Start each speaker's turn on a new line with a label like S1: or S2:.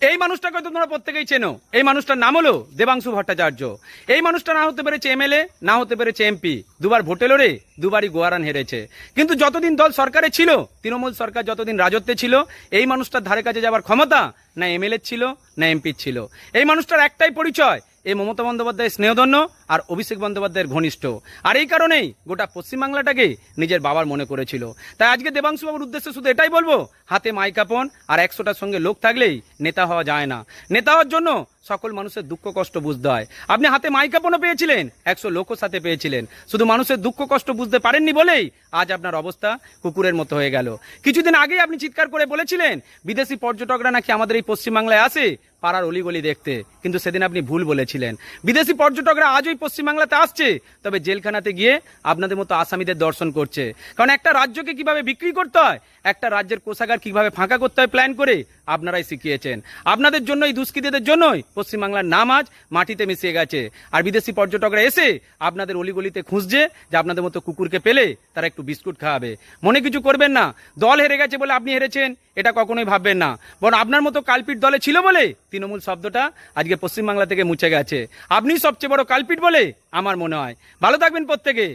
S1: এই মানুষটাকে তো তোমরা প্রত্যেকেই চেনো। এই মানুষটার নাম হলো দেবাংশু ভট্টাচার্য। এই মানুষটা না হতে পেরেছে এমএলএ, না হতে পেরেছে এমপি, দুবার ভোটে লড়ে দুবারই গোয়ারান হেরেছে। কিন্তু যতদিন দল সরকারে ছিল, তৃণমূল সরকার যতদিন রাজত্বে ছিল, এই মানুষটার ধারে কাছে যাবার ক্ষমতা না এমএলএ ছিল না এমপি ছিল। এই মানুষটার একটাই পরিচয়, এই মমতা বন্দ্যোপাধ্যায়ের স্নেহধন্য আর অভিষেক বন্দ্যোপাধ্যায়ের ঘনিষ্ঠ। আর এই কারণেই গোটা পশ্চিমবাংলাটাকে নিজের বাবার মনে করেছিল। তাই আজকে দেবাংশু বাবুর উদ্দেশ্যে শুধু এটাই বলবো, হাতে মাইকাপন আর 100টার সঙ্গে লোক থাকলেই নেতা হওয়া যায় না। নেতা হওয়ার জন্য সকল মানুষের দুঃখ কষ্ট বুঝতে হয়। আপনি হাতে মাইকাপনও পেয়েছিলেন, 100 লোকও সাথে পেয়েছিলেন, শুধু মানুষের দুঃখ কষ্ট বুঝতে পারেননি বলেই আজ আপনার অবস্থা কুকুরের মতো হয়ে গেল। কিছুদিন আগেই আপনি চিৎকার করে বলেছিলেন বিদেশি পর্যটকরা নাকি আমাদের এই পশ্চিমবাংলায় আসে পাড়ার অলিগলি দেখতে, কিন্তু সেদিন আপনি ভুল বলেছিলেন। বিদেশি পর্যটকরা আজই পশ্চিমবাংলাতে আসছে, তবে জেলখানাতে গিয়ে আপনাদের মতো আসামিদের দর্শন করছে। কারণ একটা রাজ্যকে কিভাবে বিক্রি করতে হয়, একটা রাজ্যের কোষাগার কিভাবে ফাঁকা করতে হয় প্ল্যান করে আপনারাই শিখিয়েছেন। আপনাদের জন্যই, দুষ্কৃতীদের জন্যই পশ্চিমবাংলার নাম আজ মাটিতে মিশিয়ে গেছে। আর বিদেশি পর্যটকরা এসে আপনাদের অলিগলিতে খুঁজছে যে আপনাদের মতো কুকুরকে পেলে তারা একটু বিস্কুট খাওয়াবে। মনে কিছু করবেন না, দল হেরে গেছে বলে আপনি হেরেছেন এটা কখনোই ভাববেন না। বরং আপনার মতো কালপিট দলে ছিল বলে তৃণমূল শব্দটা আজকে পশ্চিমবাংলা থেকে মুছে গেছে। আপনি সবচেয়ে বড় কালপিট বলে আমার মনে হয়। ভালো থাকবেন প্রত্যেকে।